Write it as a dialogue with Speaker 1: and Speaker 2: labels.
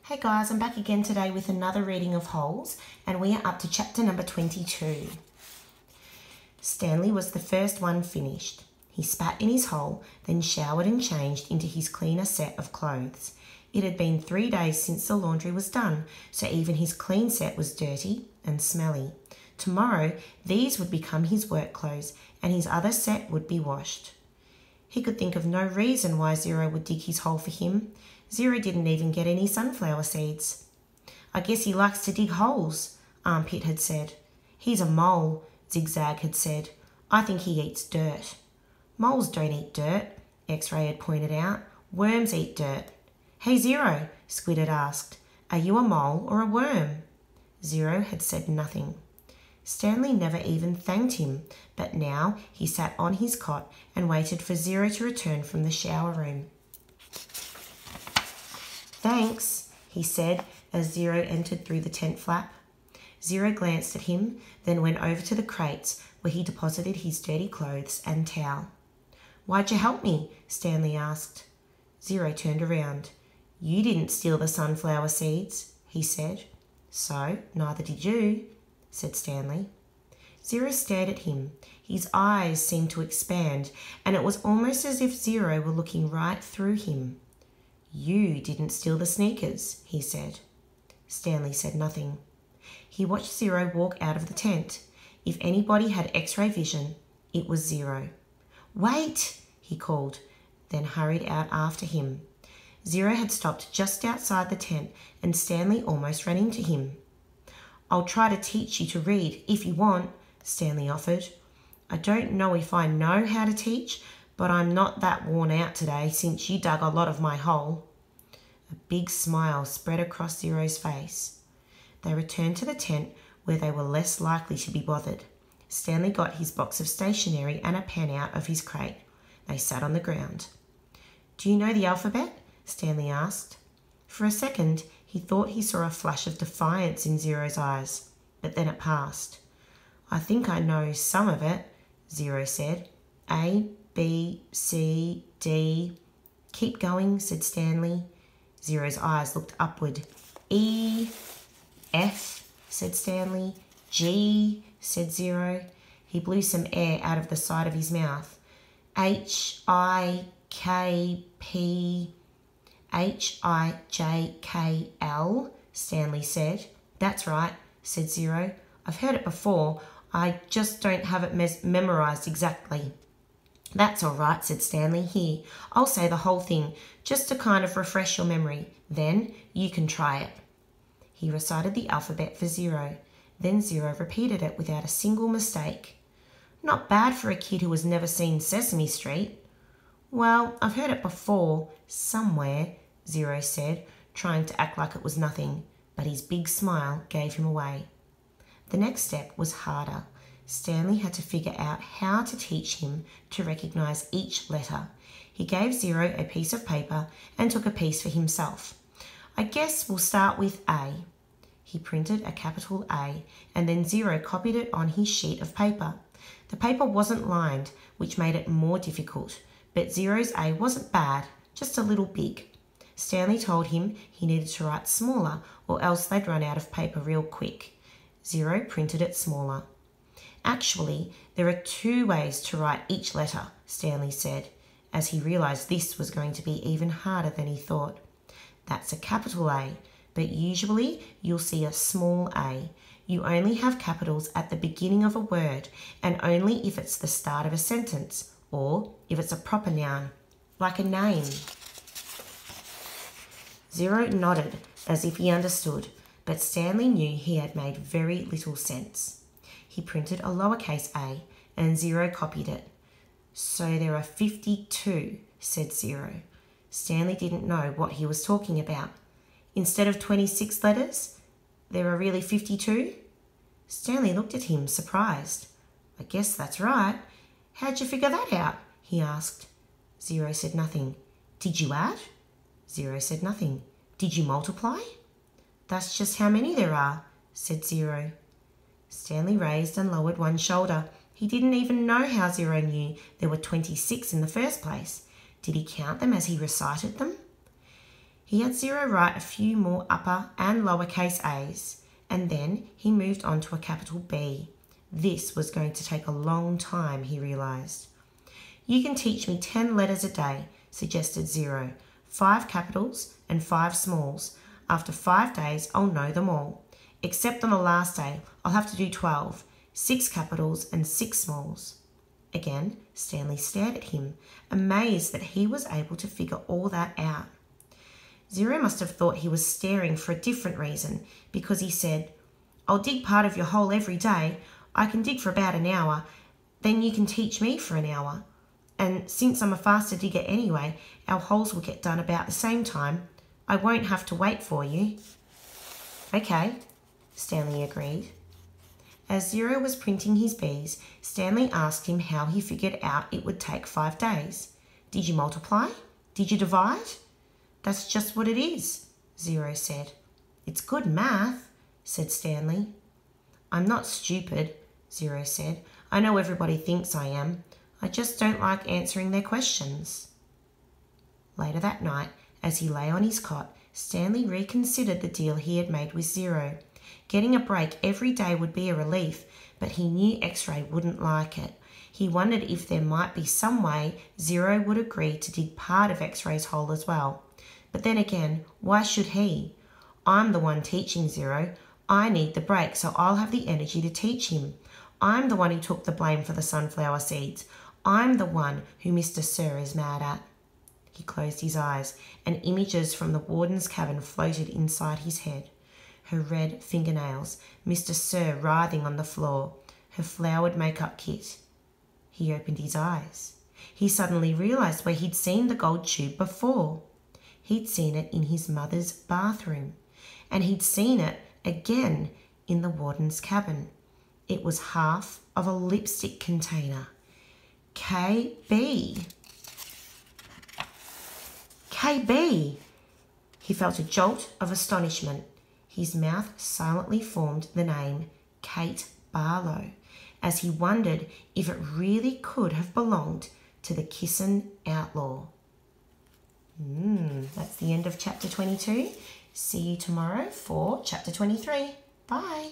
Speaker 1: Hey guys, I'm back again today with another reading of Holes, and we are up to chapter number 22. Stanley was the first one finished. He spat in his hole, then showered and changed into his cleaner set of clothes. It had been 3 days since the laundry was done, so even his clean set was dirty and smelly. Tomorrow, these would become his work clothes, and his other set would be washed. He could think of no reason why Zero would dig his hole for him. Zero didn't even get any sunflower seeds. I guess he likes to dig holes, Armpit had said. He's a mole, Zigzag had said. I think he eats dirt. Moles don't eat dirt, X-Ray had pointed out. Worms eat dirt. Hey Zero, Squid had asked. Are you a mole or a worm? Zero had said nothing. Stanley never even thanked him, but now he sat on his cot and waited for Zero to return from the shower room. Thanks, he said as Zero entered through the tent flap. Zero glanced at him, then went over to the crates where he deposited his dirty clothes and towel. Why'd you help me? Stanley asked. Zero turned around. You didn't steal the sunflower seeds, he said. So, neither did you, said Stanley. Zero stared at him. His eyes seemed to expand, and it was almost as if Zero were looking right through him. You didn't steal the sneakers, he said. Stanley said nothing. He watched Zero walk out of the tent. If anybody had X-ray vision, it was Zero. Wait, he called, then hurried out after him. Zero had stopped just outside the tent, and Stanley almost ran into him. I'll try to teach you to read if you want, Stanley offered. I don't know if I know how to teach, but I'm not that worn out today since you dug a lot of my hole. A big smile spread across Zero's face. They returned to the tent where they were less likely to be bothered. Stanley got his box of stationery and a pen out of his crate. They sat on the ground. Do you know the alphabet? Stanley asked. For a second, he thought he saw a flash of defiance in Zero's eyes, but then it passed. I think I know some of it, Zero said. A, B, C, D. Keep going, said Stanley. Zero's eyes looked upward. E, F, said Stanley. G, said Zero. He blew some air out of the side of his mouth. H, I, K, P, H, I, J, K, L, Stanley said. That's right, said Zero. I've heard it before. I just don't have it memorised exactly. That's all right, said Stanley. Here, I'll say the whole thing, just to kind of refresh your memory. Then you can try it. He recited the alphabet for Zero. Then Zero repeated it without a single mistake. Not bad for a kid who has never seen Sesame Street. Well, I've heard it before, somewhere, Zero said, trying to act like it was nothing, but his big smile gave him away. The next step was harder. Stanley had to figure out how to teach him to recognise each letter. He gave Zero a piece of paper and took a piece for himself. I guess we'll start with A. He printed a capital A, and then Zero copied it on his sheet of paper. The paper wasn't lined, which made it more difficult, but Zero's A wasn't bad, just a little big. Stanley told him he needed to write smaller, or else they'd run out of paper real quick. Zero printed it smaller. Actually, there are 2 ways to write each letter, Stanley said, as he realised this was going to be even harder than he thought. That's a capital A, but usually you'll see a small a. You only have capitals at the beginning of a word, and only if it's the start of a sentence, or if it's a proper noun, like a name. Zero nodded as if he understood, but Stanley knew he had made very little sense. He printed a lowercase a, and Zero copied it. So there are 52, said Zero. Stanley didn't know what he was talking about. Instead of 26 letters, there are really 52? Stanley looked at him, surprised. I guess that's right. How'd you figure that out? He asked. Zero said nothing. Did you add? Zero said nothing. Did you multiply? That's just how many there are, said Zero. Stanley raised and lowered one shoulder. He didn't even know how Zero knew there were 26 in the first place. Did he count them as he recited them? He had Zero write a few more upper and lowercase a's, and then he moved on to a capital B. This was going to take a long time, he realised. You can teach me 10 letters a day, suggested Zero. 5 capitals and 5 smalls. After 5 days, I'll know them all. Except on the last day, I'll have to do 12. 6 capitals and 6 smalls. Again, Stanley stared at him, amazed that he was able to figure all that out. Zero must have thought he was staring for a different reason, because he said, I'll dig part of your hole every day. I can dig for about an hour. Then you can teach me for an hour. And since I'm a faster digger anyway, our holes will get done about the same time. I won't have to wait for you. Okay, Stanley agreed. As Zero was printing his B's, Stanley asked him how he figured out it would take 5 days. Did you multiply? Did you divide? That's just what it is, Zero said. It's good math, said Stanley. I'm not stupid, Zero said. I know everybody thinks I am. I just don't like answering their questions. Later that night, as he lay on his cot, Stanley reconsidered the deal he had made with Zero. Getting a break every day would be a relief, but he knew X-Ray wouldn't like it. He wondered if there might be some way Zero would agree to dig part of X-Ray's hole as well. But then again, why should he? I'm the one teaching Zero. I need the break, so I'll have the energy to teach him. I'm the one who took the blame for the sunflower seeds. I'm the one who Mr. Sir is mad at. He closed his eyes, and images from the warden's cabin floated inside his head. Her red fingernails, Mr. Sir writhing on the floor, her flowered makeup kit. He opened his eyes. He suddenly realised where he'd seen the gold tube before. He'd seen it in his mother's bathroom, and he'd seen it again in the warden's cabin. It was half of a lipstick container. KB. KB! He felt a jolt of astonishment. His mouth silently formed the name Kate Barlow, as he wondered if it really could have belonged to the Kissin' Outlaw. That's the end of chapter 22. See you tomorrow for chapter 23. Bye.